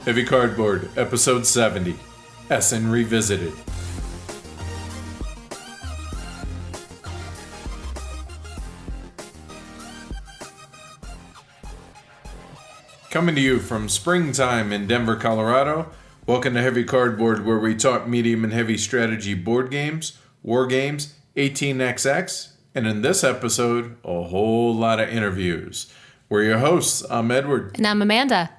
Heavy Cardboard, Episode 70, Essen Revisited. Coming to you from springtime in Denver, Colorado, welcome to Heavy Cardboard, where we talk medium and heavy strategy board games, war games, 18xx, and in this episode, a whole lot of interviews. We're your hosts. I'm Edward. And I'm Amanda.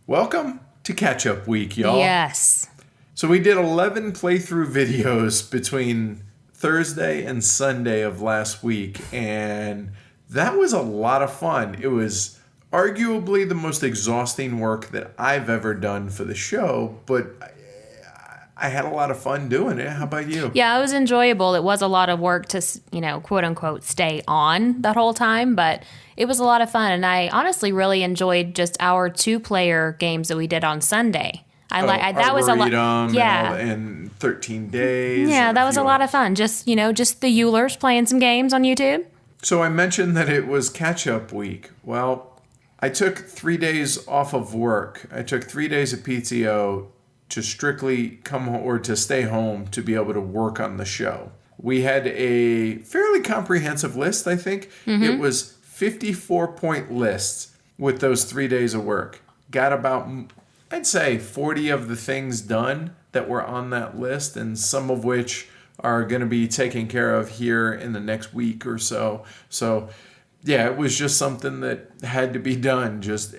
Welcome to Catch-Up Week, y'all. Yes. So we did 11 playthrough videos between Thursday and Sunday of last week, and that was a lot of fun. It was arguably the most exhausting work that I've ever done for the show, but I had a lot of fun doing it. How about you? Yeah, it was enjoyable. It was a lot of work to, quote unquote, stay on that whole time, but it was a lot of fun. And I honestly really enjoyed just our 2-player games that we did on Sunday. That was a lot. Yeah. And 13 days. Yeah, that was a lot of fun. Just the Eulers playing some games on YouTube. So I mentioned that it was catch-up week. Well, I took 3 days off of work. I took 3 days of PTO to strictly come or to stay home to be able to work on the show. We had a fairly comprehensive list, I think. Mm-hmm. It was 54-point lists with those 3 days of work. Got about, I'd say, 40 of the things done that were on that list, and some of which are going to be taken care of here in the next week or so. So, yeah, it was just something that had to be done. Just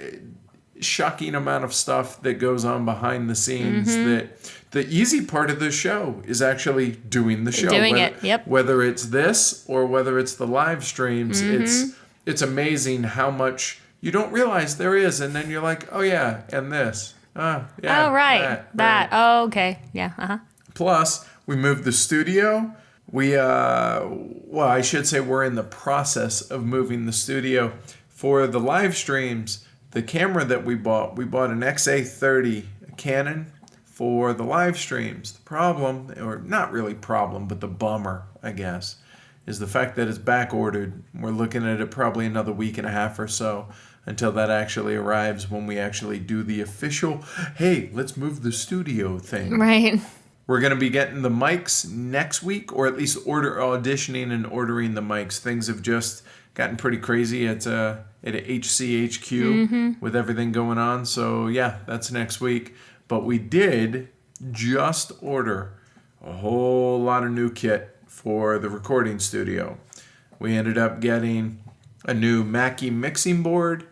shocking amount of stuff that goes on behind the scenes. Mm-hmm. That the easy part of the show is actually doing the show. Whether it's this or whether it's the live streams, mm-hmm. it's amazing how much you don't realize there is, and then you're like, oh yeah, and this. Yeah. Oh right. That. Oh okay. Yeah. Uh-huh. Plus, we moved the studio. I should say we're in the process of moving the studio. For the live streams, the camera that we bought an XA30 Canon for the live streams. The problem, or not really problem, but the bummer, I guess, is the fact that it's back ordered. We're looking at it probably another week and a half or so until that actually arrives, when we actually do the official, hey, let's move the studio thing. Right. We're going to be getting the mics next week, or at least auditioning and ordering the mics. Things have just gotten pretty crazy at HCHQ mm-hmm. with everything going on. So, yeah, that's next week. But we did just order a whole lot of new kit for the recording studio. We ended up getting a new Mackie mixing board.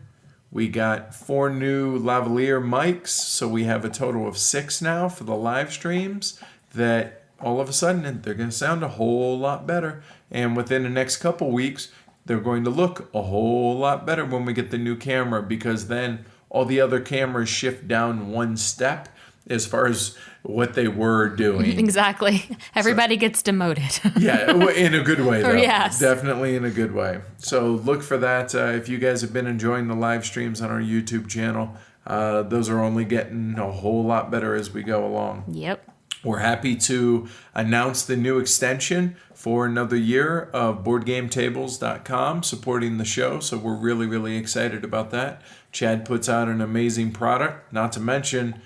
We got 4 new lavalier mics, so we have a total of 6 now for the live streams that all of a sudden they're going to sound a whole lot better. And within the next couple weeks, they're going to look a whole lot better when we get the new camera, because then all the other cameras shift down one step as far as what they were doing. Exactly. Everybody gets demoted. Yeah, in a good way, though. Yes. Definitely in a good way. So look for that. If you guys have been enjoying the live streams on our YouTube channel, those are only getting a whole lot better as we go along. Yep. We're happy to announce the new extension for another year of BoardGameTables.com supporting the show. So we're really, really excited about that. Chad puts out an amazing product, not to mention,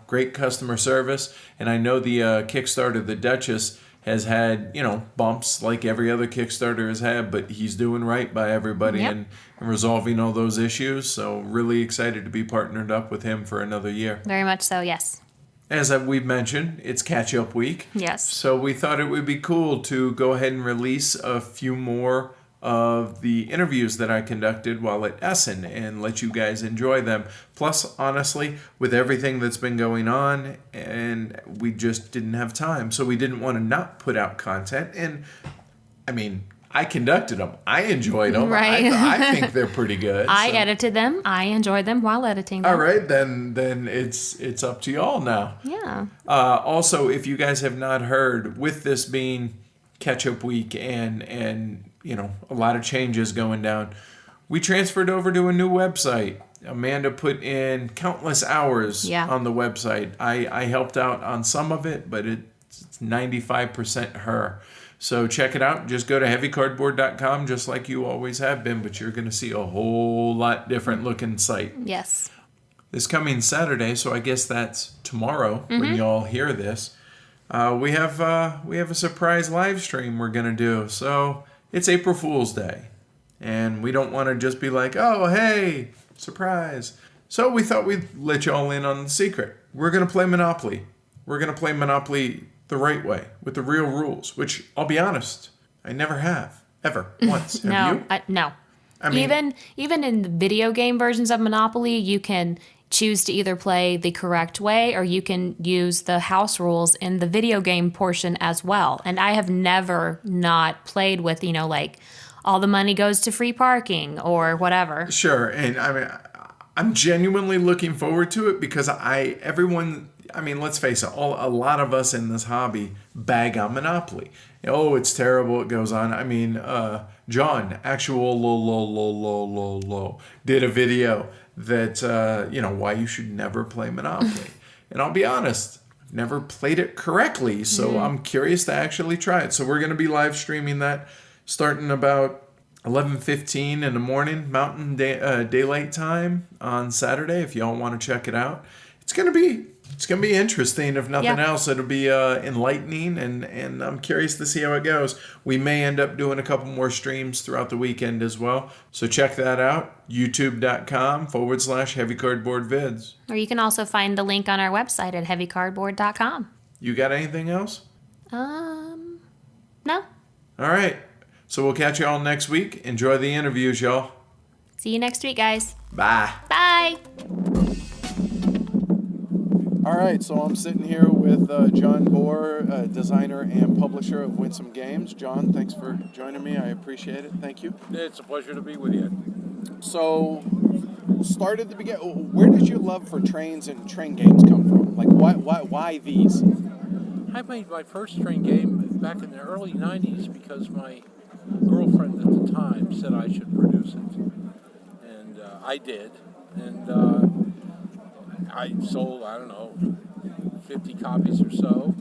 great customer service. And I know the Kickstarter, the Duchess, has had, bumps like every other Kickstarter has had, but he's doing right by everybody. Yep. and resolving all those issues. So really excited to be partnered up with him for another year. Very much so, yes. As we've mentioned, it's catch-up week. Yes. So we thought it would be cool to go ahead and release a few more of the interviews that I conducted while at Essen and let you guys enjoy them. Plus, honestly, with everything that's been going on, and we just didn't have time. So we didn't want to not put out content. And, I conducted them. I enjoyed them. Right. I think they're pretty good. I edited them. I enjoyed them while editing them. All right, then it's up to y'all now. Yeah. Also, if you guys have not heard, with this being catch-up week and a lot of changes going down, we transferred over to a new website. Amanda put in countless hours on the website. I helped out on some of it, but it's 95% her. So check it out. Just go to heavycardboard.com just like you always have been, but you're going to see a whole lot different looking site. Yes. this coming Saturday, so I guess that's tomorrow when y'all hear this, we have a surprise live stream we're going to do. So it's April Fool's Day. And we don't want to just be like, oh, hey, surprise. So we thought we'd let y'all in on the secret. We're going to play Monopoly. We're going to play Monopoly the right way, with the real rules, which, I'll be honest, I never have, ever, once. Have you? No. I mean, even in the video game versions of Monopoly, you can choose to either play the correct way or you can use the house rules in the video game portion as well. And I have never not played with, like, all the money goes to free parking or whatever. Sure, and I mean, I'm genuinely looking forward to it because let's face it, a lot of us in this hobby bag on Monopoly. Oh, it's terrible, it goes on. I mean, John, did a video that, why you should never play Monopoly. And I'll be honest, I've never played it correctly, so I'm curious to actually try it. So we're going to be live streaming that starting about 11:15 in the morning, Mountain Daylight Time on Saturday. If y'all want to check it out, it's gonna be interesting. If nothing else, it'll be enlightening, and I'm curious to see how it goes. We may end up doing a couple more streams throughout the weekend as well. So check that out, youtube.com/heavycardboardvids. Or you can also find the link on our website at heavycardboard.com. You got anything else? No. All right. So we'll catch you all next week. Enjoy the interviews, y'all. See you next week, guys. Bye. Bye. All right, so I'm sitting here with John Bohrer, designer and publisher of Winsome Games. John, thanks for joining me. I appreciate it. Thank you. It's a pleasure to be with you. So, start at the beginning. Where did your love for trains and train games come from? Like, why these? I made my first train game back in the early 90s because my girlfriend at the time said I should produce it. And I did. And I sold, 50 copies or so.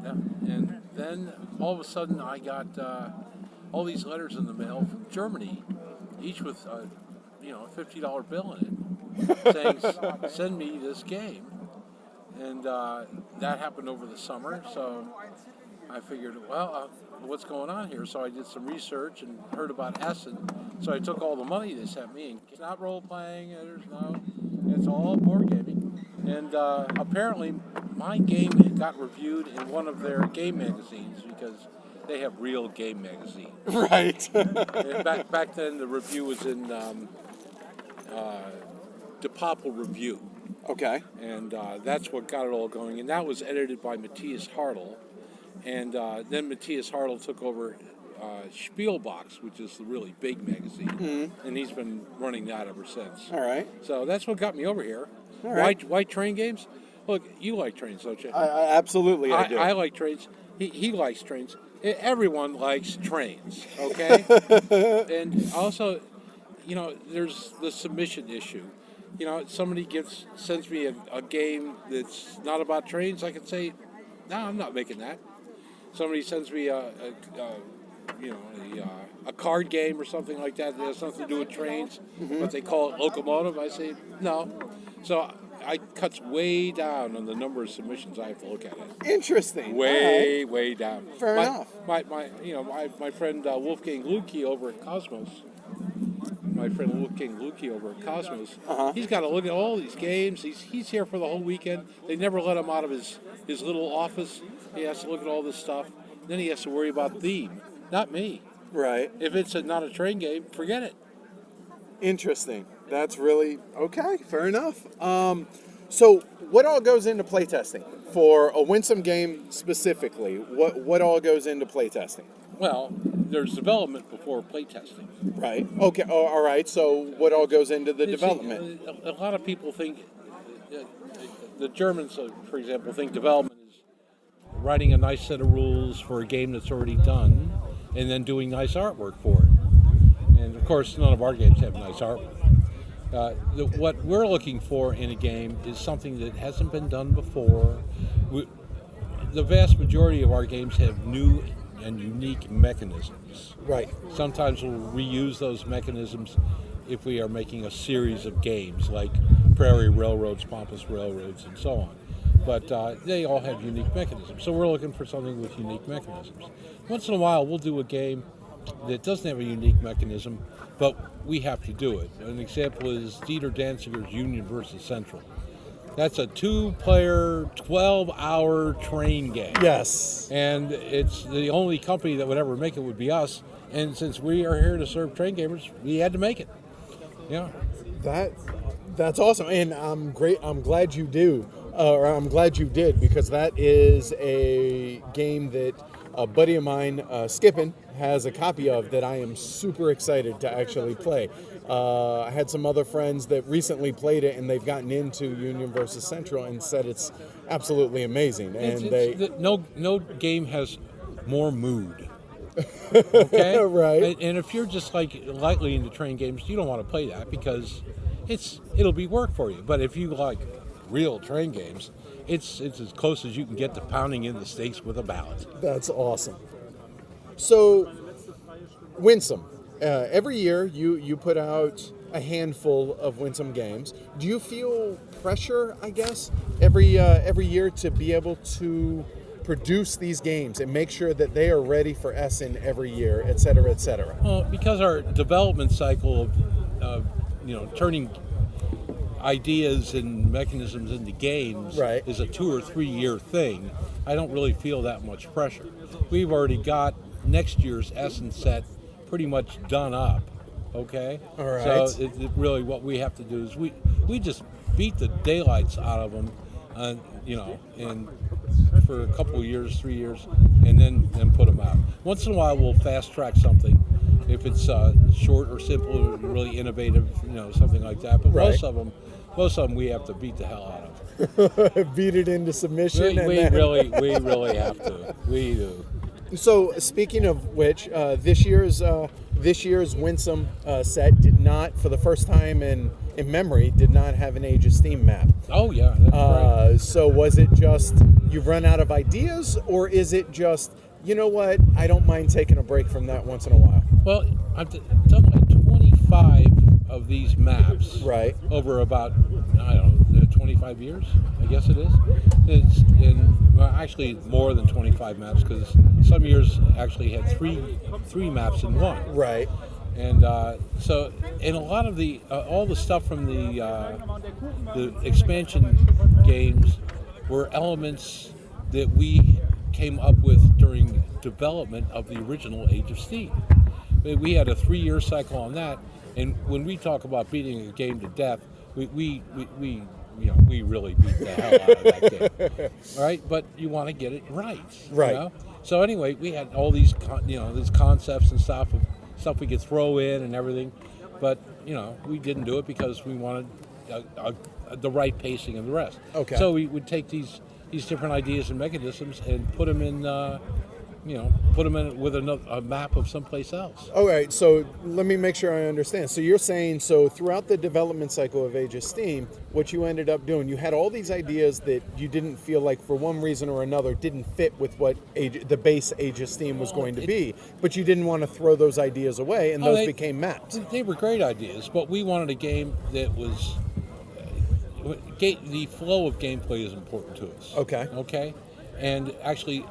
And then all of a sudden I got all these letters in the mail from Germany, each with a $50 bill in it, saying, send me this game. And that happened over the summer, so I figured, what's going on here? So I did some research and heard about Essen. So I took all the money they sent me, and it's not role-playing, it's all board gaming. And apparently my game got reviewed in one of their game magazines because they have real game magazines. Right. back then the review was in the Paulo Review. Okay. And that's what got it all going. And that was edited by Matthias Hartl. And then Matthias Hartl took over Spielbox, which is the really big magazine. And he's been running that ever since. All right. So that's what got me over here. All right. Why train games? Look, you like trains, don't you? Absolutely, I do. I like trains. He likes trains. Everyone likes trains, okay? And also, there's the submission issue. Somebody sends me a game that's not about trains, I can say, no, I'm not making that. Somebody sends me a card game or something like that has something to do with trains, but they call it locomotive, I say, no. So I cut way down on the number of submissions I have to look at it. Interesting. Way down. Fair enough. My friend Wolfgang Luecke over at Cosmos. He's got to look at all these games. He's here for the whole weekend. They never let him out of his little office. He has to look at all this stuff. Then he has to worry about theme. Not me. Right. If it's not a train game, forget it. Interesting. That's really okay. Fair enough. So what all goes into playtesting for a Winsome game specifically? What all goes into playtesting? Well, there's development before playtesting. Right. Okay. All right. So what all goes into the development? A lot of people think, the Germans, for example, think development is writing a nice set of rules for a game that's already done and then doing nice artwork for it. And, of course, none of our games have nice artwork. What we're looking for in a game is something that hasn't been done before. The vast majority of our games have new and unique mechanisms. Right. Sometimes we'll reuse those mechanisms if we are making a series of games, like prairie railroads, pampas railroads, and so on. But they all have unique mechanisms. So we're looking for something with unique mechanisms. Once in a while, we'll do a game that doesn't have a unique mechanism, but we have to do it. An example is Dieter Danziger's Union versus Central. That's a 2-player, 12-hour train game. Yes. And it's the only company that would ever make it would be us. And since we are here to serve train gamers, we had to make it. Yeah. That's awesome, and I'm glad you do, or I'm glad you did, because that is a game that a buddy of mine, Skippin, has a copy of that I am super excited to actually play. I had some other friends that recently played it, and they've gotten into Union versus Central and said it's absolutely amazing. And no game has more mood. Okay, right. And if you're just like lightly into train games, you don't want to play that because it'll be work for you. But if you like real train games, it's as close as you can get to pounding in the stakes with a mallet. That's awesome. So, Winsome, every year you put out a handful of Winsome games. Do you feel pressure, I guess, every year to be able to produce these games and make sure that they are ready for Essen every year, et cetera, et cetera? Well, because our development cycle of turning ideas and mechanisms into games is a 2 or 3 year thing, I don't really feel that much pressure. We've already got next year's Essen set pretty much done up, okay? All right. So really what we have to do is we just beat the daylights out of them, and for a couple of years, 3 years, and then put them out. Once in a while we'll fast track something if it's short or simple or really innovative, something like that. But most of them we have to beat the hell out of. Beat it into submission. We really have to. We do. So, speaking of which, this year's Winsome set did not, for the first time in memory, did not have an Age of Steam map. Oh yeah, that's right. So was it just you've run out of ideas, or is it just, you know what, I don't mind taking a break from that once in a while? Well, I've done like 25 of these maps over about, 25 years, I guess it is. Actually more than 25 maps, because some years actually had three maps in one. Right. And and a lot of all the stuff from the expansion games were elements that we came up with during development of the original Age of Steam. We had a 3-year cycle on that, and when we talk about beating a game to death, we really beat the hell out of that game. All right, but you want to get it right. Right. So anyway, we had all these these concepts and stuff we could throw in and everything, but we didn't do it because we wanted the right pacing and the rest. Okay. So we would take these different ideas and mechanisms and put them in with a map of someplace else. All right, so let me make sure I understand. So you're saying, throughout the development cycle of Age of Steam, what you ended up doing, you had all these ideas that you didn't feel like, for one reason or another, didn't fit with what the base Age of Steam was going to be, but you didn't want to throw those ideas away, and those became maps. They were great ideas, but we wanted a game that was... the flow of gameplay is important to us. Okay. Okay? And actually...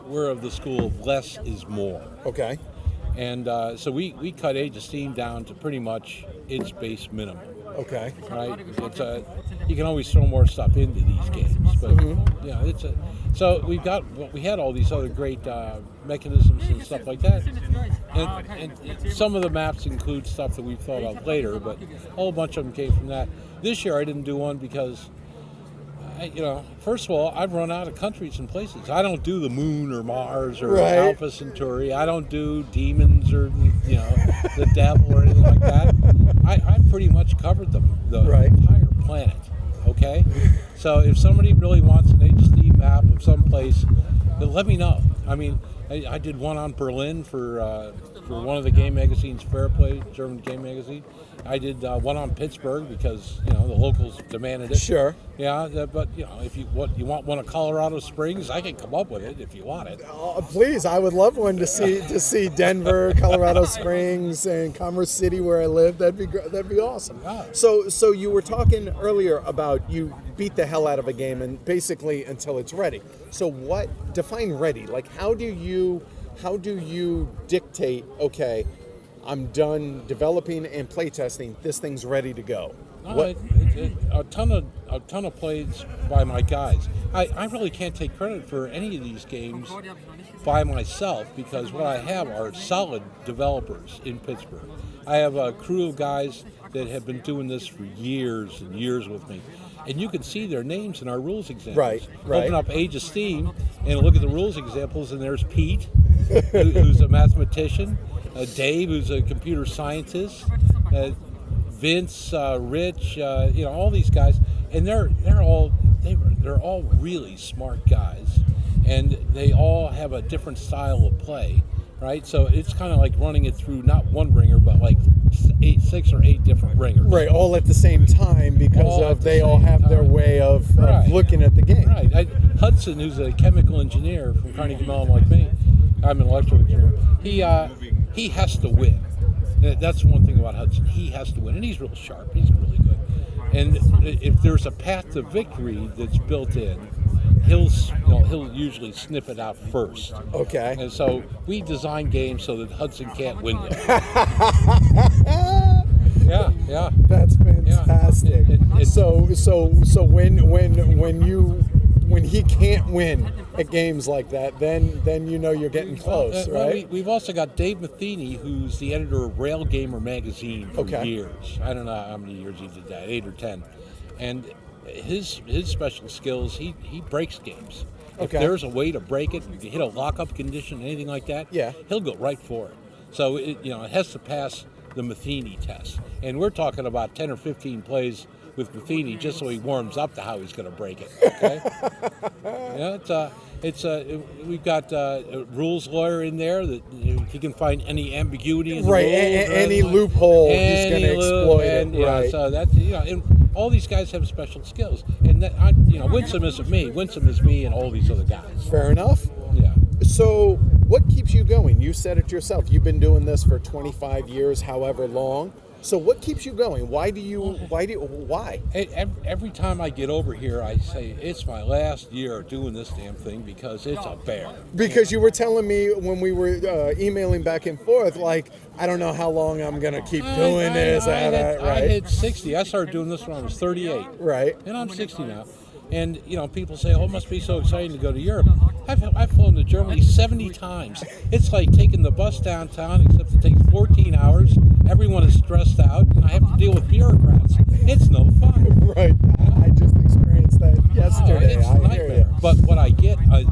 we're of the school of less is more. Okay. And so we cut Age of Steam down to pretty much its base minimum. Okay. Right? You can always throw more stuff into these games, but so we had all these other great mechanisms and stuff like that. And some of the maps include stuff that we've thought of later, but a whole bunch of them came from that. This year I didn't do one because first of all, I've run out of countries and places. I don't do the Moon or Mars or Alpha Centauri. I don't do demons or the devil or anything like that. I pretty much covered the entire planet. Okay, so if somebody really wants an Age of Steam map of some place, then let me know. I mean, I did one on Berlin for one of the game magazines, Fair Play, German game magazine. I did one on Pittsburgh because the locals demanded it. Sure. Yeah, but if you want one of Colorado Springs, I can come up with it if you want it. Please, I would love one to see Denver, Colorado Springs, and Commerce City where I live. That'd be awesome. Yeah. So you were talking earlier about you beat the hell out of a game and basically until it's ready. So define ready? Like how do you dictate? Okay, I'm done developing and playtesting. This thing's ready to go. A ton of plays by my guys. I really can't take credit for any of these games by myself because what I have are solid developers in Pittsburgh. I have a crew of guys that have been doing this for years and years with me. And you can see their names in our rules examples. Right. Open up Age of Steam and look at the rules examples, and there's Pete, who's a mathematician, Dave, who's a computer scientist, Vince, Rich, all these guys, and they're all really smart guys, and they all have a different style of play, right? So it's kind of like running it through not one ringer, but like 6 or 8 different ringers. Right, all at the same time because they all have their way of looking at the game. Right. Hudson, who's a chemical engineer from Carnegie Mellon like me, I'm an electrical engineer. He has to win. That's one thing about Hudson. He has to win, and he's real sharp. He's really good. And if there's a path to victory that's built in, he'll usually sniff it out first. Okay. And so we design games so that Hudson can't win them. Yeah. That's fantastic. Yeah. So when he can't win at games like that, then you're getting close, right? Well, we've also got Dave Matheny, who's the editor of Rail Gamer magazine for years. I don't know how many years he did that, 8 or 10. And his special skills, he breaks games. If there's a way to break it, you hit a lockup condition, anything like that, he'll go right for it. So it has to pass the Matheny test. And we're talking about 10 or 15 plays with Matheny just so he warms up to how he's going to break it. Okay? We've got a rules lawyer in there that he can find any ambiguity in the rules. Any loophole he's going to exploit it. Right. So that's and all these guys have special skills. And Winsome isn't me. Winsome is me and all these other guys. Fair enough. Yeah. So what keeps you going? You said it yourself. You've been doing this for 25 years, however long. So what keeps you going? Why? Every time I get over here, I say, it's my last year doing this damn thing because it's a bear. Because you were telling me when we were emailing back and forth, like, I don't know how long I'm going to keep doing this. I hit 60. I started doing this when I was 38. Right. And I'm 60 now. And, people say, oh, it must be so exciting to go to Europe. I've flown to Germany 70 times. It's like taking the bus downtown, except it takes 14 hours. Everyone is stressed out, and I have to deal with bureaucrats. It's no fun. Right. I just experienced that yesterday. It's a nightmare. But what I get, I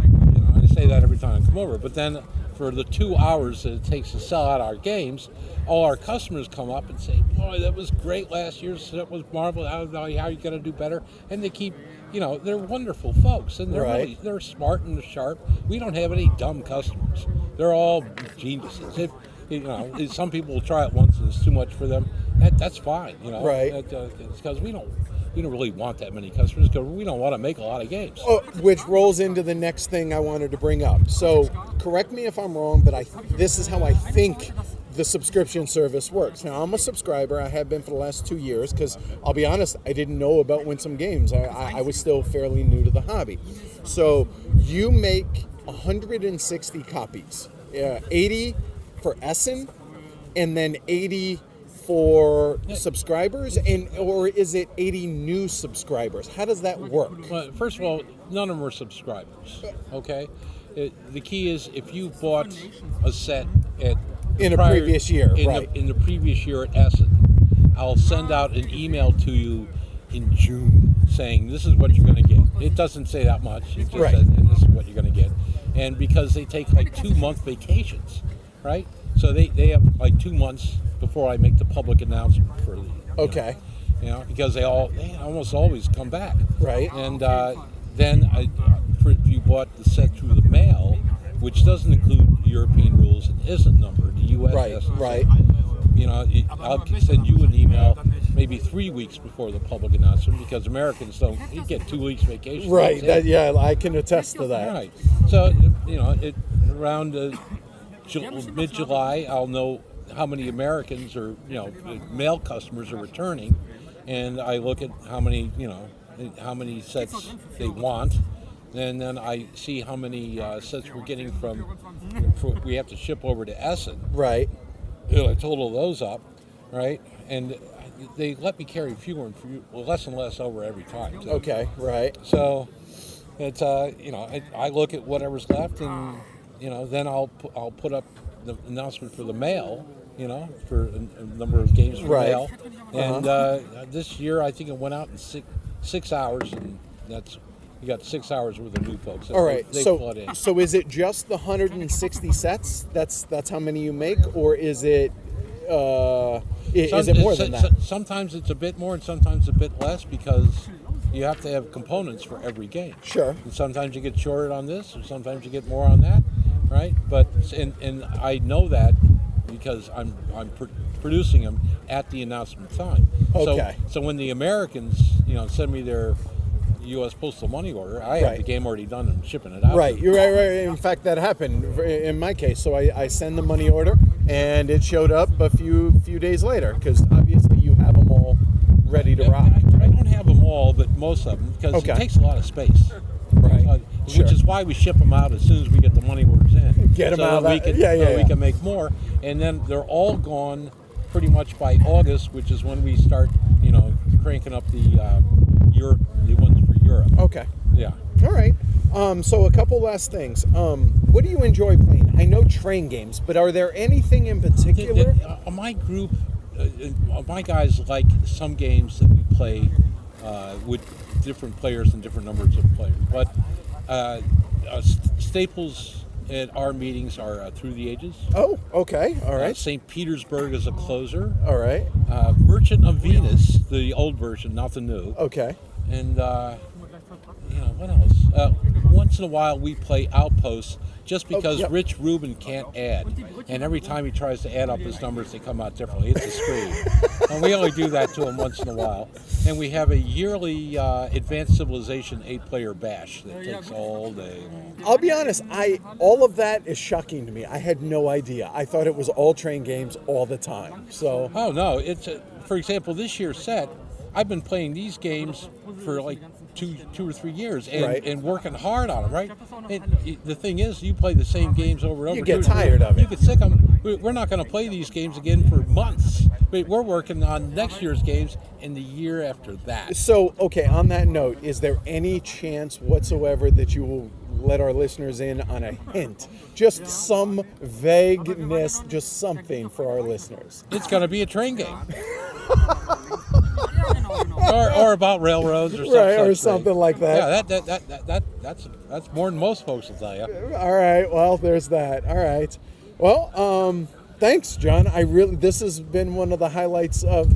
say that every time I come over, but then for the 2 hours that it takes to sell out our games, all our customers come up and say, boy, that was great last year. That was marvelous. How are you going to do better? And they keep... they're wonderful folks, and they're smart and sharp. We don't have any dumb customers. They're all geniuses. If some people will try it once and it's too much for them, that's fine. Right. It's because we don't really want that many customers because we don't want to make a lot of games. Which rolls into the next thing I wanted to bring up. So correct me if I'm wrong, but this is how I think the subscription service works. Now, I'm a subscriber. I have been for the last 2 years because I'll be honest, I didn't know about Winsome Games. I was still fairly new to the hobby. So you make 160 copies, 80 for Essen, and then 80 for subscribers, or is it 80 new subscribers? How does that work? Well, first of all, none of them are subscribers. Okay, the key is if you bought a set in the previous year at Essen, I'll send out an email to you in June saying this is what you're going to get. It doesn't say that much. It just says, and this is what you're going to get. And because they take like 2-month vacations, right? So they have like 2 months before I make the public announcement for the because they almost always come back, right? And then if you bought the set through the mail, which doesn't include European rules and isn't numbered. The U.S. has to Right. I'll send you an email maybe 3 weeks before the public announcement because Americans don't get 2 weeks vacation. Right. I can attest to that. Right. So around mid-July, I'll know how many Americans or male customers are returning, and I look at how many sets they want. And then I see how many sets we're getting we have to ship over to Essen. Right. I total those up, right? And they let me carry less and less over every time. Too. Okay, right. So it's I look at whatever's left, and then I'll put up the announcement for the mail, for a number of games for Right. mail. And this year I think it went out in 6 hours, and you got 6 hours worth of new folks. All right. They flood in. So is it just the 160 sets? That's how many you make, or is it is it more than that? Sometimes it's a bit more, and sometimes a bit less because you have to have components for every game. Sure. And sometimes you get shorted on this, or sometimes you get more on that, right? But and I know that because I'm producing them at the announcement time. Okay. So when the Americans send me their U.S. postal money order, I have Right. the game already done and shipping it out. Right, you're right. In fact, that happened in my case. So I send the money order, and it showed up a few days later because obviously you have them all ready to rock. I don't have them all, but most of them because Okay. it takes a lot of space. Right. Sure. Which is why we ship them out as soon as we get the money orders in. Get 'em so out. that we can, we can make more, and then they're all gone pretty much by August, which is when we start, cranking up the ones for Europe. Okay. Yeah. All right. So a couple last things. What do you enjoy playing? I know train games, but are there anything in particular? My group, my guys like some games that we play with different players and different numbers of players. But staples at our meetings are Through the Ages. Oh, okay. All right. St. Petersburg is a closer. All right. Merchant of Venus, the old version, not the new. Okay. And what else? Once in a while we play Outposts just because yep. Rich Rubin can't add. And every time he tries to add up his numbers, they come out differently. It's a scream. And we only do that to him once in a while. And we have a yearly Advanced Civilization 8-player bash that takes all day long. I'll be honest, all of that is shocking to me. I had no idea. I thought it was all train games all the time. So. Oh, no. It's for example, this year's set, I've been playing these games for like two or 3 years and working hard on them, right? The thing is, you play the same games over and over. You get tired of it. You get sick of them. We're not going to play these games again for months. We're working on next year's games and the year after that. So, okay, on that note, is there any chance whatsoever that you will let our listeners in on a hint? Just some vagueness, just something for our listeners. It's going to be a train game. or about railroads or something. Right, or something like that. Yeah, that's more than most folks will tell you. All right, well, there's that. All right. Well, thanks, John. This has been one of the highlights of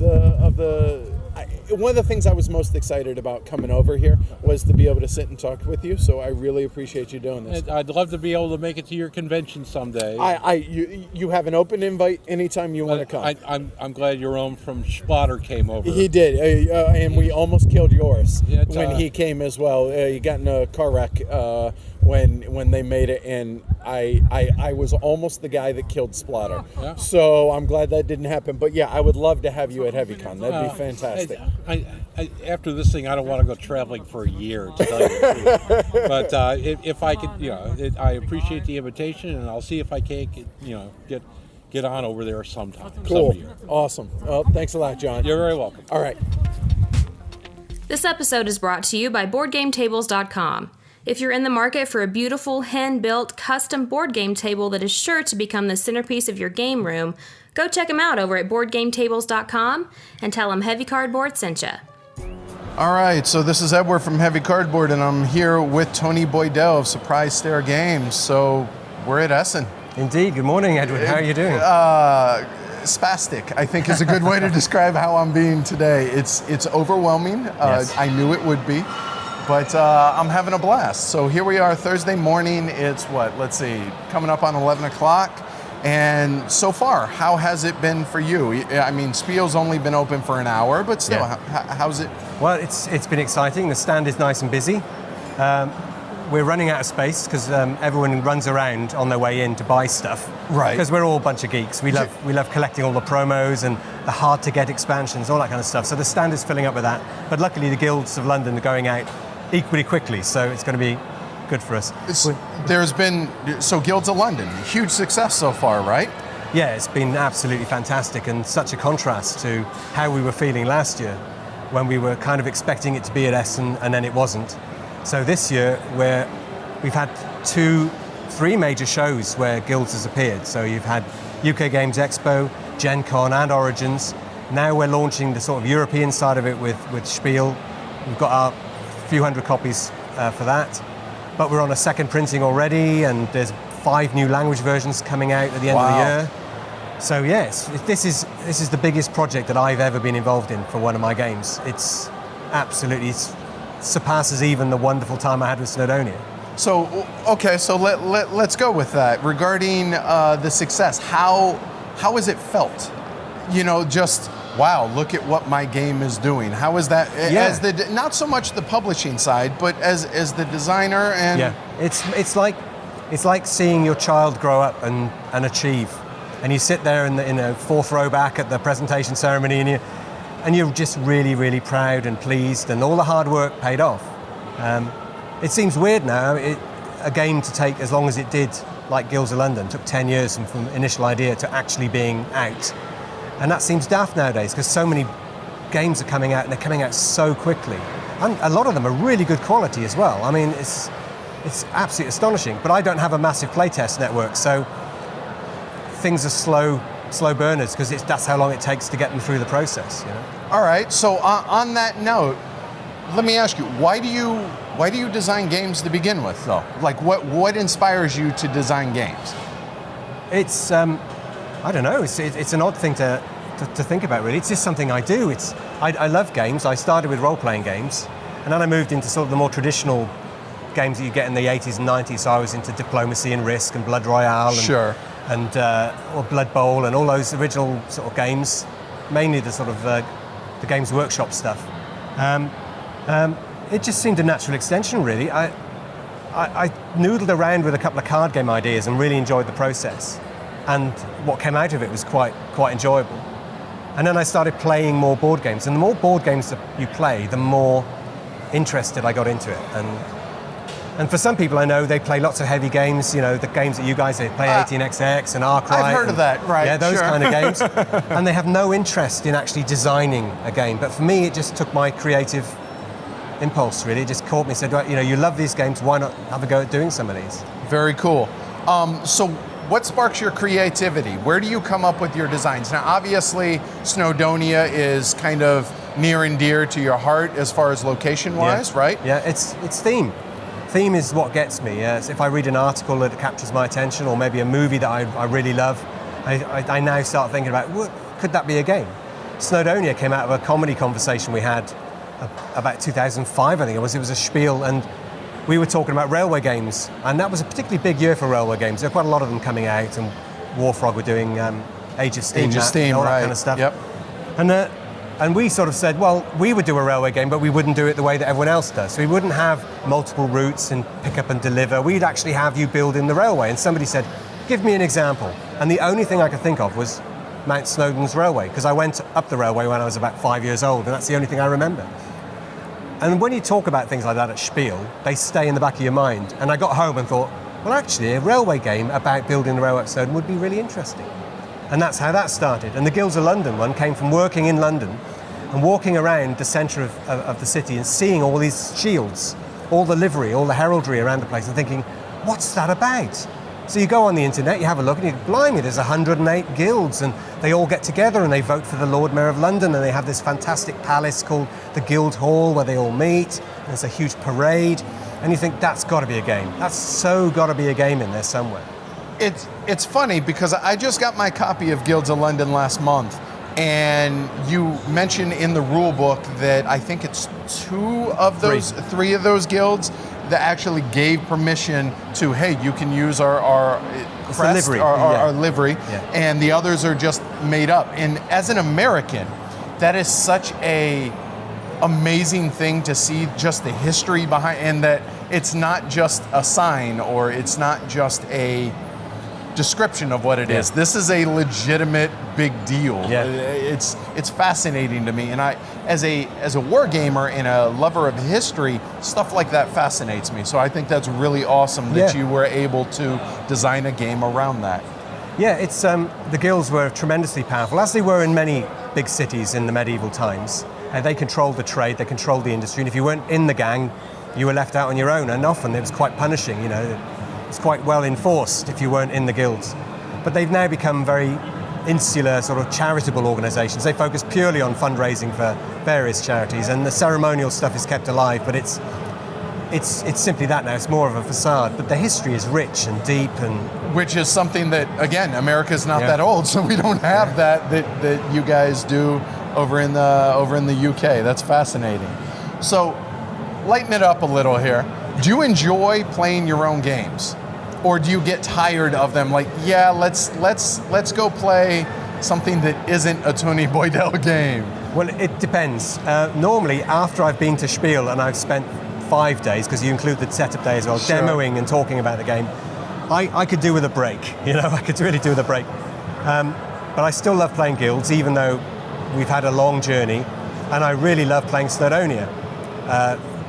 one of the things I was most excited about coming over here was to be able to sit and talk with you. So I really appreciate you doing this. I'd love to be able to make it to your convention someday. You have an open invite anytime you want to come. I'm glad Jerome from Splatter came over. He did, and we almost killed yours when he came as well. He got in a car wreck when they made it, and I was almost the guy that killed Splatter. Yeah. So I'm glad that didn't happen. But yeah, I would love to have you at HeavyCon. That'd be fantastic. After this thing, I don't want to go traveling for a year, to tell you the truth. But if I could, I appreciate the invitation, and I'll see if I can't get on over there sometime. Cool. Some year. Awesome. Well, thanks a lot, John. You're very welcome. All right. This episode is brought to you by BoardGameTables.com. If you're in the market for a beautiful, hand-built, custom board game table that is sure to become the centerpiece of your game room, go check them out over at BoardGameTables.com and tell them Heavy Cardboard sent ya. All right, so this is Edward from Heavy Cardboard, and I'm here with Tony Boydell of Surprise Stare Games. So we're at Essen. Indeed. Good morning, Edward. How are you doing? Spastic, I think, is a good way to describe how I'm being today. It's overwhelming. Yes. I knew it would be. but I'm having a blast. So here we are Thursday morning. It's coming up on 11 o'clock. And so far, how has it been for you? I mean, Spiel's only been open for an hour, but still, how's it? Well, it's been exciting. The stand is nice and busy. We're running out of space because everyone runs around on their way in to buy stuff. Right. Because we're all a bunch of geeks. We love collecting all the promos and the hard-to-get expansions, all that kind of stuff. So the stand is filling up with that. But luckily, the guilds of London are going out equally quickly, so it's going to be good for us. Guilds of London, huge success so far, right? Yeah, it's been absolutely fantastic and such a contrast to how we were feeling last year when we were kind of expecting it to be at Essen and then it wasn't. So this year we've had 3 major shows where Guilds has appeared. So you've had UK Games Expo, Gen Con and Origins. Now we're launching the sort of European side of it with Spiel. We've got our few hundred copies for that. But we're on a second printing already, and there's 5 new language versions coming out at the end of the year. So yes, this is the biggest project that I've ever been involved in for one of my games. It's absolutely surpasses even the wonderful time I had with Snowdonia. So let's go with that. Regarding the success, how has it felt? Just wow, look at what my game is doing. How is that? Yeah. As not so much the publishing side, but as the designer and it's like seeing your child grow up and achieve, and you sit there in the 4th row back at the presentation ceremony, and you're just really, really proud and pleased, and all the hard work paid off. It seems weird now. A game to take as long as it did, like Guilds of London, took 10 years from initial idea to actually being out. And that seems daft nowadays because so many games are coming out and they're coming out so quickly. And a lot of them are really good quality as well. I mean, it's absolutely astonishing. But I don't have a massive playtest network, so things are slow burners because that's how long it takes to get them through the process. All right. So on that note, let me ask you, why do you design games to begin with, though? Like, what inspires you to design games? It's I don't know. It's an odd thing to think about, really. It's just something I do. I love games. I started with role-playing games, and then I moved into sort of the more traditional games that you get in the 80s and 90s. So I was into Diplomacy and Risk and Blood Royale and or Blood Bowl and all those original sort of games, mainly the sort of the Games Workshop stuff. It just seemed a natural extension, really. I noodled around with a couple of card game ideas and really enjoyed the process. And what came out of it was quite enjoyable. And then I started playing more board games. And the more board games that you play, the more interested I got into it. And for some people I know, they play lots of heavy games, the games that you guys play 18xx and Arkwright. I've heard of that, right. Yeah, those kind of games. And they have no interest in actually designing a game. But for me, it just took my creative impulse, really. It just caught me, said, you love these games, why not have a go at doing some of these? Very cool. So what sparks your creativity? Where do you come up with your designs? Now, obviously, Snowdonia is kind of near and dear to your heart as far as location-wise, right? Yeah, it's theme. Theme is what gets me. So if I read an article that captures my attention, or maybe a movie that I really love, I now start thinking about, could that be a game? Snowdonia came out of a comedy conversation we had about 2005, I think it was. It was a spiel, and we were talking about railway games, and that was a particularly big year for railway games. There were quite a lot of them coming out, and Warfrog were doing Age of Steam, all that kind of stuff. Yep. And we sort of said, well, we would do a railway game, but we wouldn't do it the way that everyone else does. So we wouldn't have multiple routes and pick up and deliver. We'd actually have you build in the railway. And somebody said, give me an example. And the only thing I could think of was Mount Snowdon's railway, because I went up the railway when I was about 5 years old, and that's the only thing I remember. And when you talk about things like that at Spiel, they stay in the back of your mind. And I got home and thought, well, actually, a railway game about building the railway at Snowdon would be really interesting. And that's how that started. And the Guilds of London one came from working in London and walking around the centre of the city and seeing all these shields, all the livery, all the heraldry around the place, and thinking, what's that about? So you go on the internet, you have a look, and you go, blimey, there's 108 guilds, and they all get together and they vote for the Lord Mayor of London, and they have this fantastic palace called the Guild Hall where they all meet, and there's a huge parade, and you think, that's got to be a game. That's so got to be a game in there somewhere. It's funny because I just got my copy of Guilds of London last month, And you mention in the rule book that I think it's three of those guilds that actually gave permission to, hey, you can use our crest, livery. our livery, Yeah. and the others are just made up. And as an American, that is such a amazing thing to see, just the history behind, and that it's not just a sign or it's not just a description of what it is. This is a legitimate big deal. Yeah. It's fascinating to me, and I, as a war gamer and a lover of history, stuff like that fascinates me. So I think that's really awesome that you were able to design a game around that. Yeah, it's the guilds were tremendously powerful, as they were in many big cities in the medieval times. They controlled the trade, they controlled the industry, and if you weren't in the gang, you were left out on your own, and often it was quite punishing, you know. It's quite well enforced if you weren't in the guilds. But they've now become very insular, sort of charitable organisations. They focus purely on fundraising for various charities, and the ceremonial stuff is kept alive, but it's simply that now. It's more of a facade. But the history is rich and deep, and which is something that, again, America's not that old, so we don't have that you guys do over in the UK. That's fascinating. So, lighten it up a little here. Do you enjoy playing your own games, or do you get tired of them? Like, yeah, let's go play something that isn't a Tony Boydell game. well, it depends. Normally, after I've been to Spiel and I've spent 5 days, because you include the setup day as well, Sure. demoing and talking about the game, I could do with a break. You know, I could really do with a break. But I still love playing guilds, even though we've had a long journey, and I really love playing Snowdonia.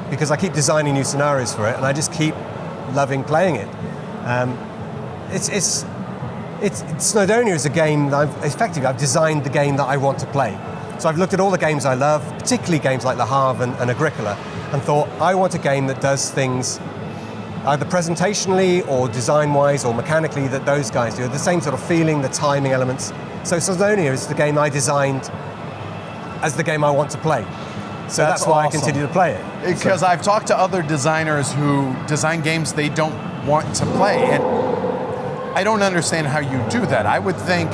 Because I keep designing new scenarios for it, and I just keep loving playing it. Snowdonia is a game that I've designed the game that I want to play. So I've looked at all the games I love, particularly games like Le Havre and Agricola, and thought, I want a game that does things either presentationally or design-wise or mechanically that those guys do. The same sort of feeling, the timing elements. So Snowdonia is the game I designed as the game I want to play. So that's why awesome. I continue to play it. Because I've talked to other designers who design games they don't want to play, and I don't understand how you do that. I would think,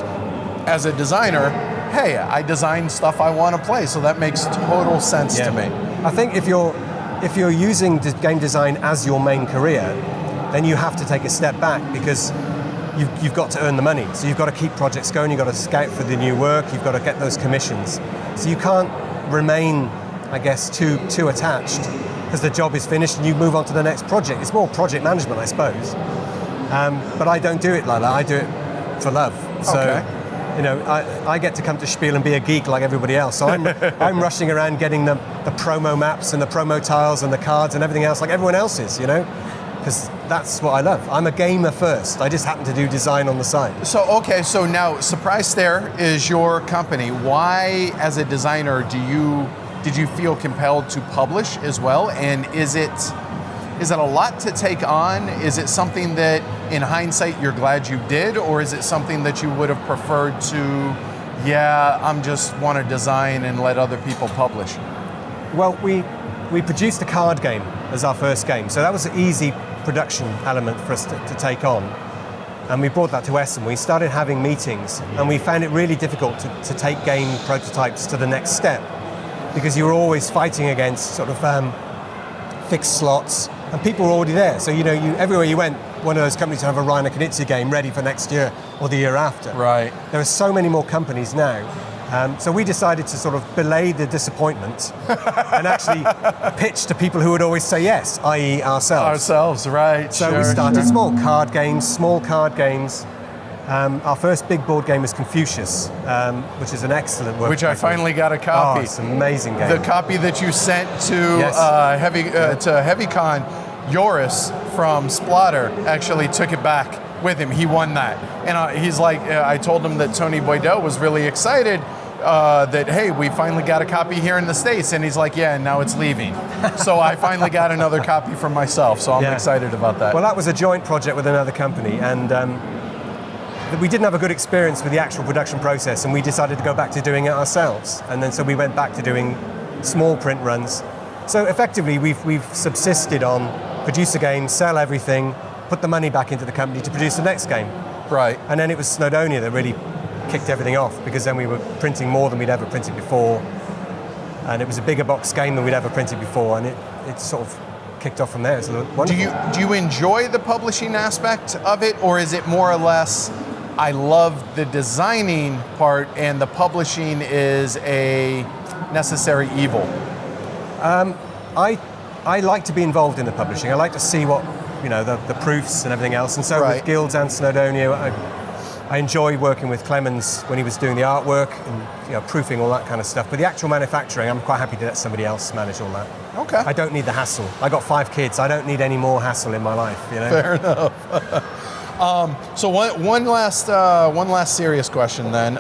as a designer, hey, I design stuff I want to play, so that makes total sense to me. I think if you're using game design as your main career, then you have to take a step back, because you've got to earn the money. So you've got to keep projects going, you've got to scout for the new work, you've got to get those commissions. So you can't remain, I guess, too attached, because the job is finished and you move on to the next project. It's more project management, I suppose. But I don't do it like that. I do it for love. So, you know, I get to come to Spiel and be a geek like everybody else. So I'm rushing around getting the promo maps and the promo tiles and the cards and everything else like everyone else is, you know? Because that's what I love. I'm a gamer first. I just happen to do design on the side. So now Surprise Stare is your company. Why, as a designer, did you feel compelled to publish as well? And is it a lot to take on? Is it something that, in hindsight, you're glad you did? Or is it something that you would have preferred to, I'm just want to design and let other people publish? Well, we produced a card game as our first game. So that was an easy production element for us to take on. And we brought that to Essen. We started having meetings, and we found it really difficult to take game prototypes to the next step, because you were always fighting against sort of fixed slots, and people were already there. So, you know, everywhere you went, one of those companies would have a Rainer Knizia game ready for next year or the year after. Right. There are so many more companies now. So we decided to sort of belay the disappointment and actually pitch to people who would always say yes, i.e. ourselves. Right. So we started small card games. Our first big board game was Confucius, which is an excellent work. Which I finally got a copy. Oh, it's an amazing game. The copy that you sent to HeavyCon, Joris from Splatter actually took it back with him. He won that. And he's like, I told him that Tony Boydell was really excited that, hey, we finally got a copy here in the States. And he's like, yeah, and now it's leaving. So I finally got another copy for myself. So I'm excited about that. Well, that was a joint project with another company. And we didn't have a good experience with the actual production process, and we decided to go back to doing it ourselves. And then so we went back to doing small print runs. So effectively, we've subsisted on produce a game, sell everything, put the money back into the company to produce the next game. Right. And then it was Snowdonia that really kicked everything off, because then we were printing more than we'd ever printed before, and it was a bigger box game than we'd ever printed before, and it sort of kicked off from there. It's wonderful. Do you enjoy the publishing aspect of it, or is it more or less, I love the designing part and the publishing is a necessary evil? I like to be involved in the publishing. I like to see what, the proofs and everything else. And so with Guilds and Snowdonia, I enjoy working with Clemens when he was doing the artwork and proofing, all that kind of stuff. But the actual manufacturing, I'm quite happy to let somebody else manage all that. Okay. I don't need the hassle. I got 5 kids. I don't need any more hassle in my life. Fair enough. So one last serious question then.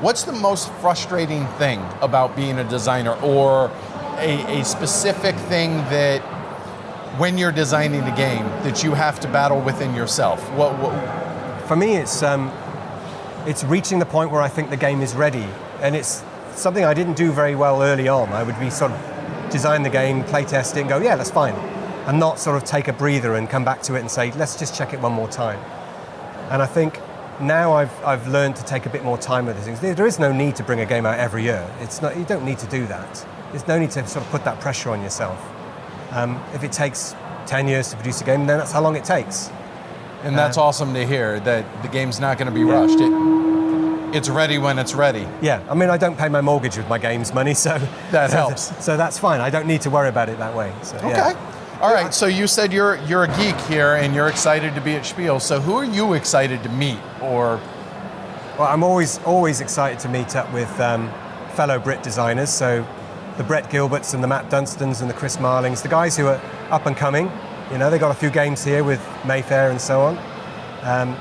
What's the most frustrating thing about being a designer, or a specific thing that when you're designing a game that you have to battle within yourself? What? For me, it's reaching the point where I think the game is ready, and it's something I didn't do very well early on. I would be sort of design the game, play test it, and go, yeah, that's fine, and not sort of take a breather and come back to it and say, let's just check it one more time. And I think now I've learned to take a bit more time with these things. There is no need to bring a game out every year. You don't need to do that. There's no need to sort of put that pressure on yourself. If it takes 10 years to produce a game, then that's how long it takes. And that's awesome to hear, that the game's not going to be rushed. It's ready when it's ready. Yeah, I mean, I don't pay my mortgage with my games money, so that helps. So that's fine. I don't need to worry about it that way. So, okay. Yeah. All right. So you said you're a geek here, and you're excited to be at Spiel. So who are you excited to meet? Or, well, I'm always excited to meet up with fellow Brit designers. So the Brett Gilberts and the Matt Dunstans and the Chris Marlings, the guys who are up and coming. They got a few games here with Mayfair and so on.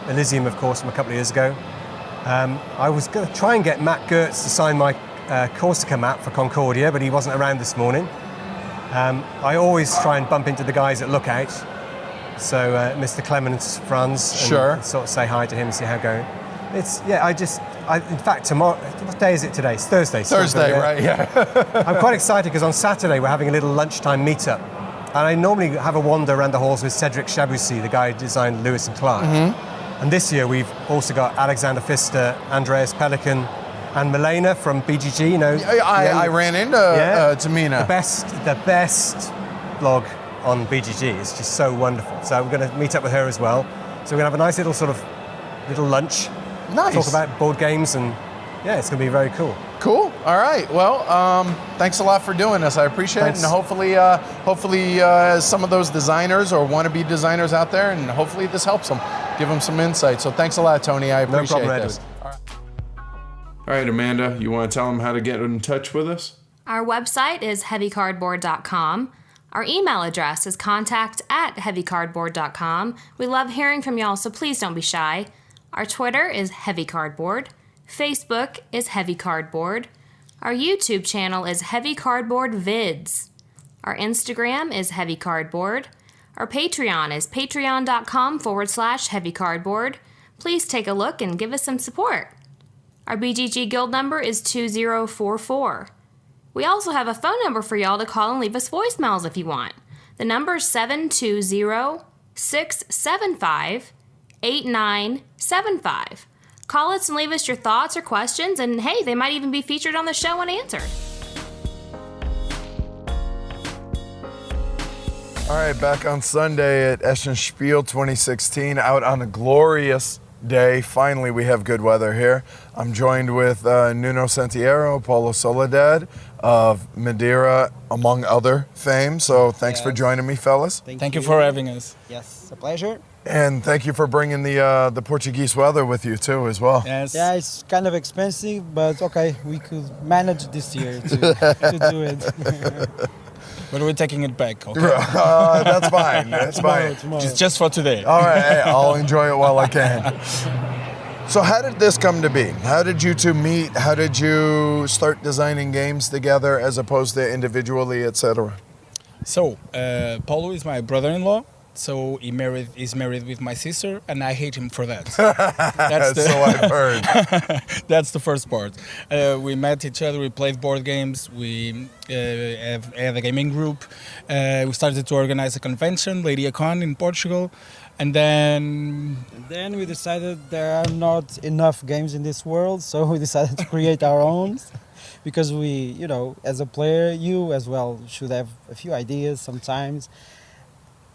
Elysium, of course, from a couple of years ago. I was going to try and get Matt Gertz to sign my Corsica map for Concordia, but he wasn't around this morning. I always try and bump into the guys at Lookout. So Mr. Clemens Franz, and sort of say hi to him and see how it's going. In fact, tomorrow, what day is it today? It's Thursday. Thursday, right, yeah. I'm quite excited because on Saturday we're having a little lunchtime meetup. And I normally have a wander around the halls with Cedric Chaboussi, the guy who designed Lewis and Clark. Mm-hmm. And this year we've also got Alexander Pfister, Andreas Pelikan, and Milena from BGG. I ran into Tamina. The best blog on BGG. It's just so wonderful. So we're going to meet up with her as well. So we're going to have a nice little lunch. Nice. Talk about board games, and it's going to be very cool. Cool. All right. Well, thanks a lot for doing this. I appreciate it, and hopefully, some of those designers or wannabe designers out there, and hopefully this helps them, give them some insight. So thanks a lot, Tony. I appreciate this. All right, Amanda, you want to tell them how to get in touch with us? Our website is heavycardboard.com. Our email address is contact@heavycardboard.com. We love hearing from y'all, so please don't be shy. Our Twitter is Heavy Cardboard. Facebook is Heavy Cardboard. Our YouTube channel is Heavy Cardboard Vids. Our Instagram is Heavy Cardboard. Our Patreon is patreon.com/Heavy Cardboard. Please take a look and give us some support. Our BGG Guild number is 2044. We also have a phone number for y'all to call and leave us voicemails if you want. The number is 720-675-8975. Call us and leave us your thoughts or questions, and hey, they might even be featured on the show and answered. All right, back on Sunday at Essen Spiel 2016, out on a glorious day. Finally, we have good weather here. I'm joined with Nuno Sentiero, Paulo Soledade of Madeira, among other fame. So thanks for joining me, fellas. Thank you for having us. Yes, a pleasure. And thank you for bringing the Portuguese weather with you too, as well. Yes. Yeah, it's kind of expensive, but okay, we could manage this year to do it. But we're taking it back, okay? That's fine. That's fine. Tomorrow. Just for today. All right, hey, I'll enjoy it while I can. So how did this come to be? How did you two meet? How did you start designing games together as opposed to individually, etc.? So, Paulo is my brother-in-law, So he's married with my sister, and I hate him for that. So I've heard. That's the first part. We met each other, we played board games, we had a gaming group. We started to organize a convention, LadiaCon in Portugal, and then Then we decided there are not enough games in this world, so we decided to create our own. Because we, as a player, you as well should have a few ideas sometimes.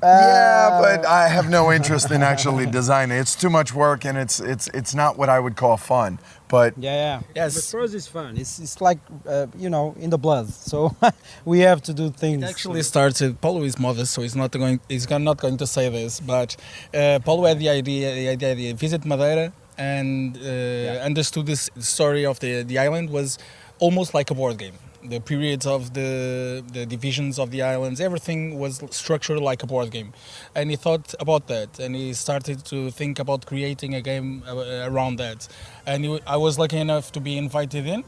Yeah, but I have no interest in actually designing. It's too much work, and it's not what I would call fun. But Yeah. Yes. But for us, it's fun. It's like, in the blood. So we have to do things. it actually started. Paulo is modest, so he's not going to say this. But Paulo had the idea to visit Madeira and understood this story of the island was almost like a board game. The periods of the divisions of the islands, everything was structured like a board game. And he thought about that, and he started to think about creating a game around that. And I was lucky enough to be invited in.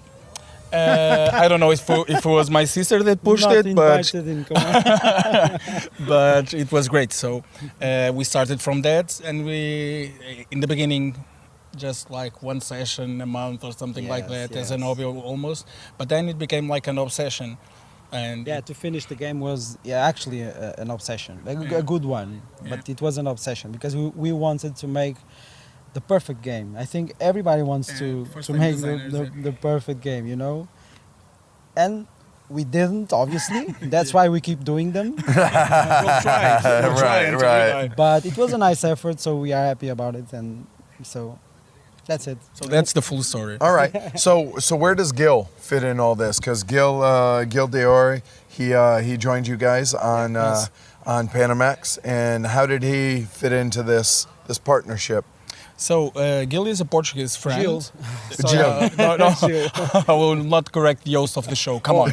I don't know if it was my sister that pushed Not it, but invited in, come on. but it was great. So we started from that, and we, in the beginning, just like one session a month or something like Yes, that, as an yes. hobby almost. But then it became like an obsession. And Yeah, to finish the game was actually an obsession, a good one, but it was an obsession because we wanted to make the perfect game. I think everybody wants to first-time make designers, the perfect game, and we didn't, obviously. That's why we keep doing them. we'll try. We'll try Right, until we right. die. But it was a nice effort, so we are happy about it, and so that's it. So that's the full story. all right. So where does Gil fit in all this? Because Gil Deore, he joined you guys on Panamax, and how did he fit into this partnership? So Gil is a Portuguese friend. Gil. So, Gil. no. I will not correct the host of the show. Come on,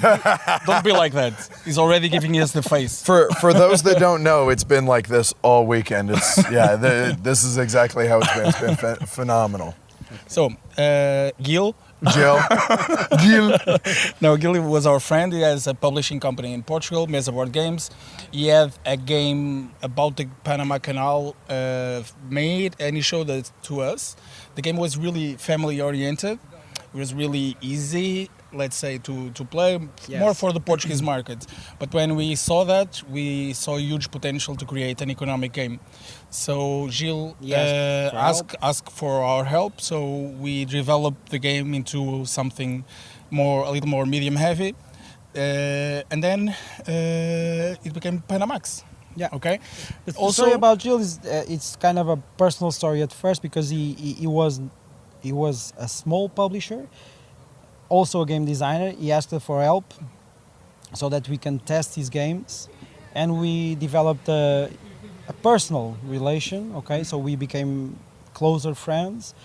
don't be like that. He's already giving us the face. For those that don't know, it's been like this all weekend. This is exactly how it's been. It's been phenomenal. So Gil. Gil. No, Gil was our friend. He has a publishing company in Portugal, Mesa Board Games. He had a game about the Panama Canal made, and he showed it to us. The game was really family-oriented. It was really easy, let's say, to play, Yes. more for the Portuguese market. But when we saw that, we saw huge potential to create an economic game. So Gilles Yes, for asked for our help. So we developed the game into something a little more medium heavy, and then it became Panamax. Yeah. Okay. The story about Jill is it's kind of a personal story at first because he was a small publisher, also a game designer. He asked us for help so that we can test his games, and we developed a personal relation. Okay, so we became closer friends,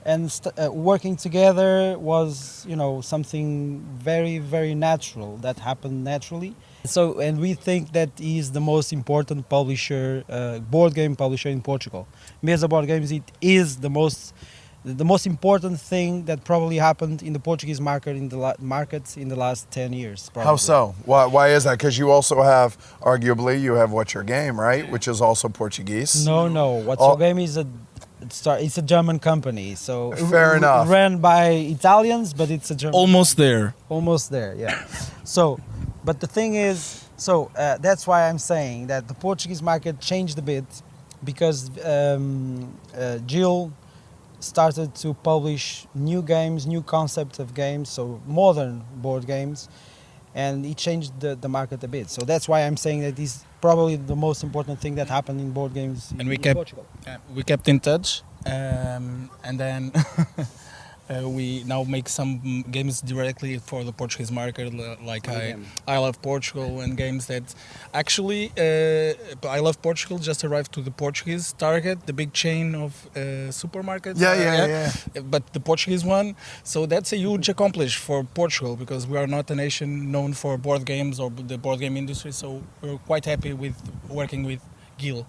and working together was something very, very natural that happened naturally. So, and we think that he is the most important publisher, board game publisher in Portugal. Mesa Board Games, it is the most important thing that probably happened in the Portuguese market in the last 10 years. Probably. How so? Why is that? Because you also have, arguably, What's Your Game, right? Which is also Portuguese. No. What's Your Game is it's a German company. So Fair enough. Ran by Italians, but it's a German. Almost there. Almost there, yeah. So, but the thing is, that's why I'm saying that the Portuguese market changed a bit because Jill started to publish new games, new concepts of games, so modern board games, and it changed the market a bit. So that's why I'm saying that this is probably the most important thing that happened in board games in Portugal. We kept in touch, and then we now make some games directly for the Portuguese market, like I Love Portugal, and games that actually I Love Portugal just arrived to the Portuguese Target, the big chain of supermarkets. Yeah. But the Portuguese one, so that's a huge accomplishment for Portugal because we are not a nation known for board games or the board game industry. So we're quite happy with working with Gil.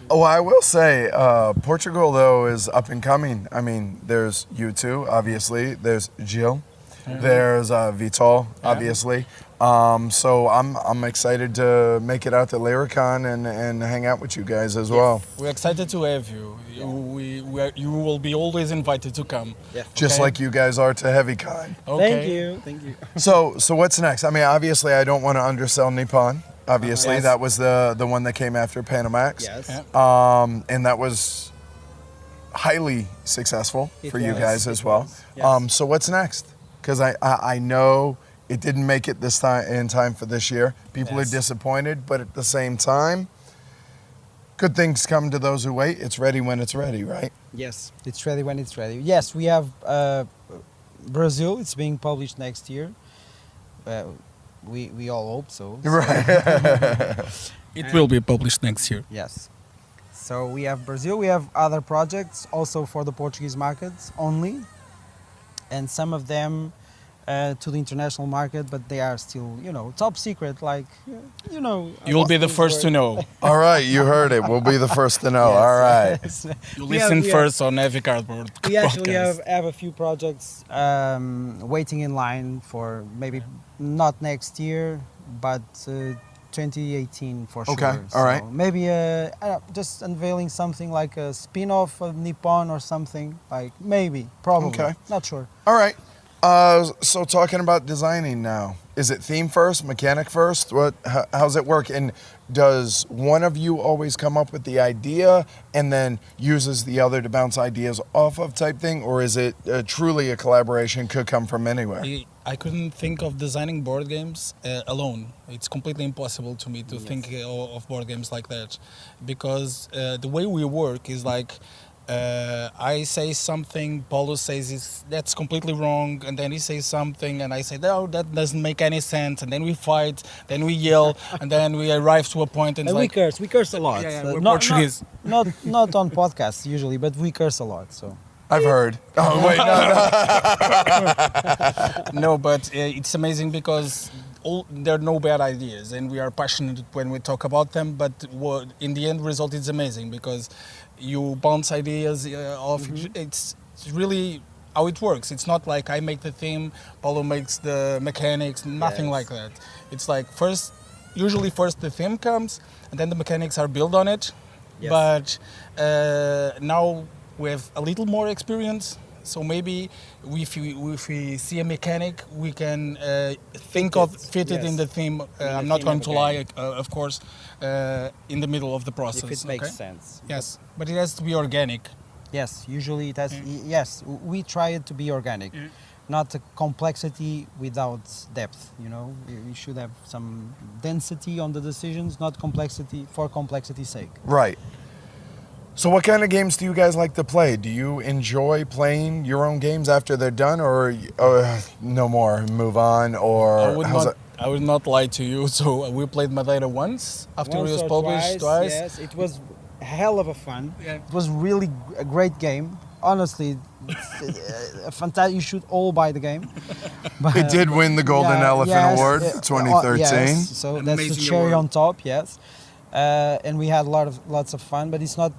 Oh, I will say, Portugal, though, is up and coming. I mean, there's you two, obviously. There's Gil. There's Vital, obviously. So I'm excited to make it out to Lyricon and hang out with you guys as well. We're excited to have you. You will be always invited to come. Just Okay. like you guys are to HeavyCon. Okay. Thank you. So what's next? I mean, obviously, I don't want to undersell Nippon. Obviously, Yes. that was the one that came after Panamax. Yes. Yeah. And that was highly successful It for you was, guys it as well. was, yes. So what's next? Because I know it didn't make it this time in time for this year. People Yes. are disappointed, but at the same time, good things come to those who wait. It's ready when it's ready, right? Yes, it's ready when it's ready. Yes, we have Brazil. It's being published next year. We all hope so. Right. It will be published next year. Yes. So we have Brazil. We have other projects also for the Portuguese market only, and some of them to the international market, but they are still, top secret. Like, You'll be the first to know. All right, you heard it. We'll be the first to know. Yes. All right. Yes. You We have- listen we have- first on Heavy Cardboard We actually podcast. have a few projects waiting in line for maybe not next year, but 2018 for sure. Okay, all right. So maybe just unveiling something like a spin-off of Nippon or something. Like maybe, probably, Okay. not sure. All right. So talking about designing now, is it theme first, mechanic first? How's it work? And does one of you always come up with the idea and then uses the other to bounce ideas off of type thing? Or is it truly a collaboration, could come from anywhere? I couldn't think of designing board games alone. It's completely impossible to me to think of board games like that, because the way we work is like I say something, Paulo says that's completely wrong, and then he says something, and I say, no, that doesn't make any sense, and then we fight, then we yell, and then we arrive to a point and it's And like, we curse a lot. Yeah, So we're not, Portuguese. Not on podcasts usually, but we curse a lot. So I've heard. Oh, wait, no. No, but it's amazing because there are no bad ideas, and we are passionate when we talk about them. But in the end result, it's amazing because you bounce ideas off. It's really how it works. It's not like I make the theme, Paulo makes the mechanics. Nothing Yes. like that. It's like usually first the theme comes, and then the mechanics are built on it. Yes. But now we have a little more experience. So maybe if we see a mechanic, we can fit it in the theme. I'm not theme going of to a lie, of course, in the middle of the process. if it makes okay? sense. Yes, but it has to be organic. Yes, usually it has. Yes, we try it to be organic, not a complexity without depth. We should have some density on the decisions, not complexity for complexity's sake. Right. So what kind of games do you guys like to play? Do you enjoy playing your own games after they're done, or no more, move on, or how's it? I would not lie to you. So we played Madeira once after Once it was or published twice. Yes, it was a hell of a fun. Yeah. It was really a great game. Honestly, it's fantastic. You should all buy the game. But, It did win the Golden Elephant yes, Award, 2013. Yes, so that's the Amazing cherry award. on top. Yes, and we had lots of fun. But it's not.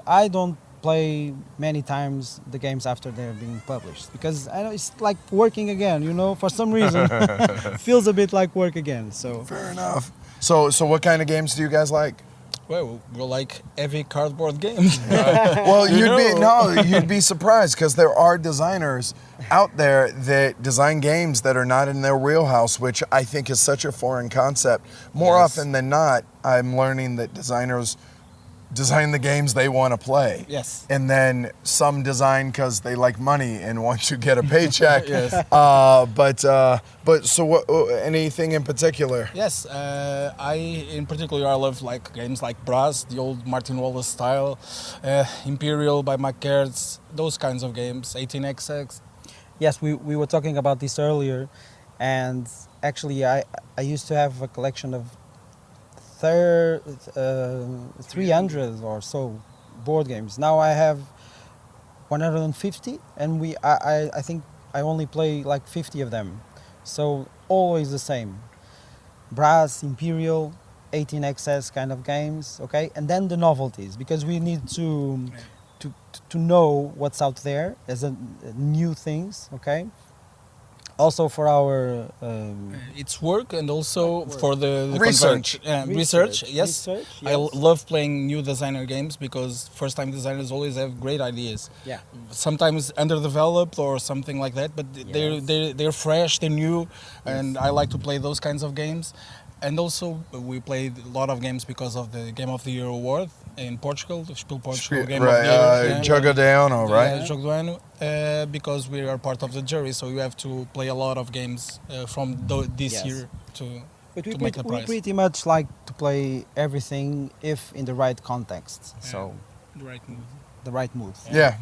I don't play many times the games after they're being published because I know it's like working again. For some reason, feels a bit like work again. So Fair enough. So what kind of games do you guys like? Well, we like heavy cardboard games. Well, you'd be surprised because there are designers out there that design games that are not in their wheelhouse, which I think is such a foreign concept. More Yes. often than not, I'm learning that designers design the games they want to play. Yes. And then some design because they like money and want to get a paycheck. Yes. But so what? Anything in particular? Yes, in particular I love like games like Brass, the old Martin Wallace style, Imperial by McCart's, those kinds of games, 18XX. yes, we were talking about this earlier, and actually I used to have a collection of 300 or so board games. Now I have 150, and I think I only play like 50 of them. So always the same. Brass, Imperial, 18XS kind of games, okay? And then the novelties, because we need to know what's out there as new things, okay? Also for our It's work and also for the Research. research. Yes, Research, I yes. love playing new designer games because first-time designers always have great ideas. Yeah. Sometimes underdeveloped or something like that, but they're fresh, they're new, and I like to play those kinds of games. And also, we played a lot of games because of the Game of the Year award in Portugal, the Spiel Portugal Game of the Year. Jogo de Ono, right? Yeah, Jogo do Ano, because we are part of the jury, so you have to play a lot of games from this Yes. year to But make the we prize. pretty much like to play everything if in the right context. So Right. the right mood. Yeah,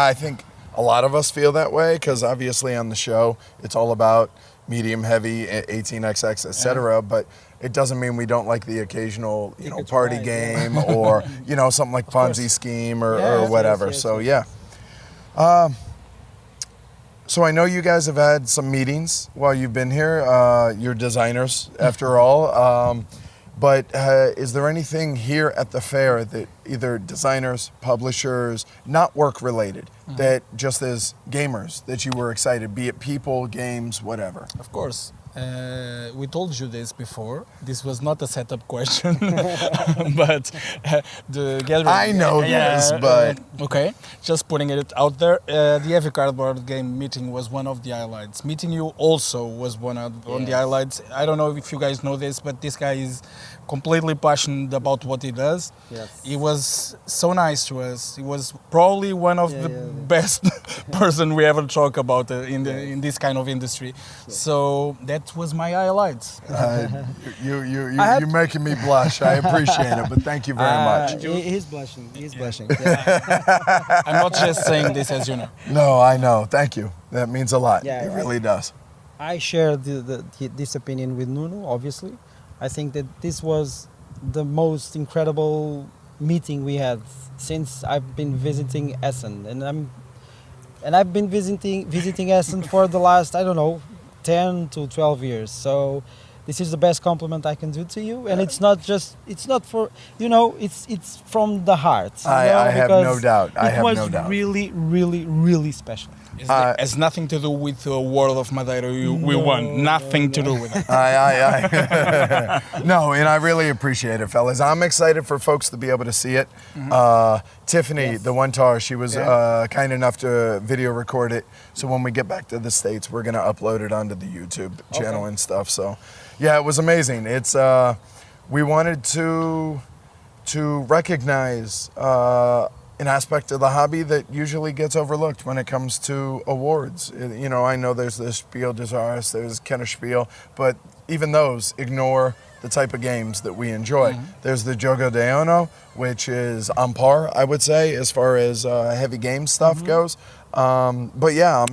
I think a lot of us feel that way because obviously on the show it's all about medium, heavy, 18xx, etc. But it doesn't mean we don't like the occasional, it's party right, game or something like Ponzi scheme or Yes, whatever. yes, So yes. So I know you guys have had some meetings while you've been here. You're designers, after all. But is there anything here at the fair that either designers, publishers, not work related, that just as gamers that you were excited, be it people, games, whatever? Of course. We told you this before. This was not a setup question, but the gathering. I know this, but okay, just putting it out there. The Heavy Cardboard Game meeting was one of the highlights. Meeting you also was one of on the highlights. I don't know if you guys know this, but this guy is completely passionate about what he does. Yes. He was so nice to us. He was probably one of the best person we ever talk about in this kind of industry. So that was my highlights. You're making me blush. I appreciate it, but thank you very much. He's blushing. He's blushing. I'm not just saying this as you know. No, I know. Thank you. That means a lot. Yeah, It really does. I share this opinion with Nuno, obviously. I think that this was the most incredible meeting we had since I've been visiting Essen, and I've been visiting Essen for the last 10 to 12 years. So this is the best compliment I can do to you, and it's not for it's from the heart. I have no because doubt. I have It no was doubt. really, really, really special. It has nothing to do with the World of Madeira we won. Nothing to do with it. No, and I really appreciate it, fellas. I'm excited for folks to be able to see it. Tiffany, the one tar, she was kind enough to video record it. So when we get back to the States, we're going to upload it onto the YouTube channel and stuff. So, yeah, it was amazing. It's we wanted to recognize an aspect of the hobby that usually gets overlooked when it comes to awards. I know there's the Spiel des Jahres, there's Kennerspiel, but even those ignore the type of games that we enjoy. There's the Jogo de Ono, which is on par, I would say, as far as heavy game stuff goes. But yeah,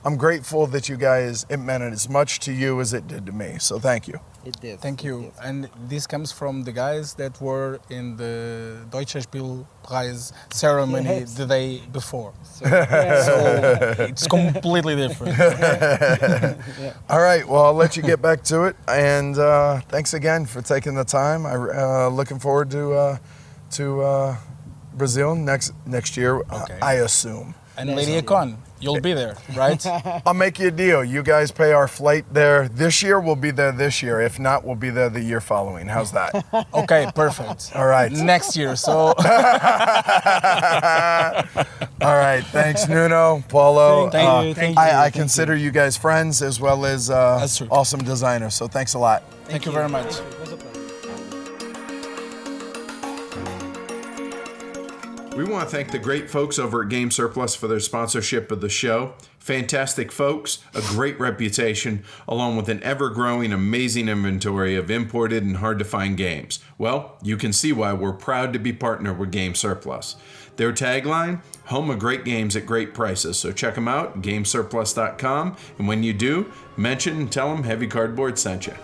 I'm grateful that you guys, it meant as much to you as it did to me. So thank you. It did. Thank you. And this comes from the guys that were in the Deutsche Spielpreis ceremony the day before. So it's completely different. All right, well, I'll let you get back to it. And thanks again for taking the time. I'm looking forward to Brazil next year, Okay. I assume. And Lady Econ, you'll be there, right? I'll make you a deal. You guys pay our flight there this year. We'll be there this year. If not, we'll be there the year following. How's that? Okay, perfect. All right. Next year, so... All right. Thanks, Nuno, Paulo. Thank you. I consider you guys friends as well as That's true. awesome designers. So thanks a lot. Thank you very much. It was a pleasure. We want to thank the great folks over at Game Surplus for their sponsorship of the show. Fantastic folks, a great reputation, along with an ever-growing, amazing inventory of imported and hard-to-find games. Well, you can see why we're proud to be partnered with Game Surplus. Their tagline, home of great games at great prices. So check them out, gamesurplus.com. And when you do, mention and tell them Heavy Cardboard sent you.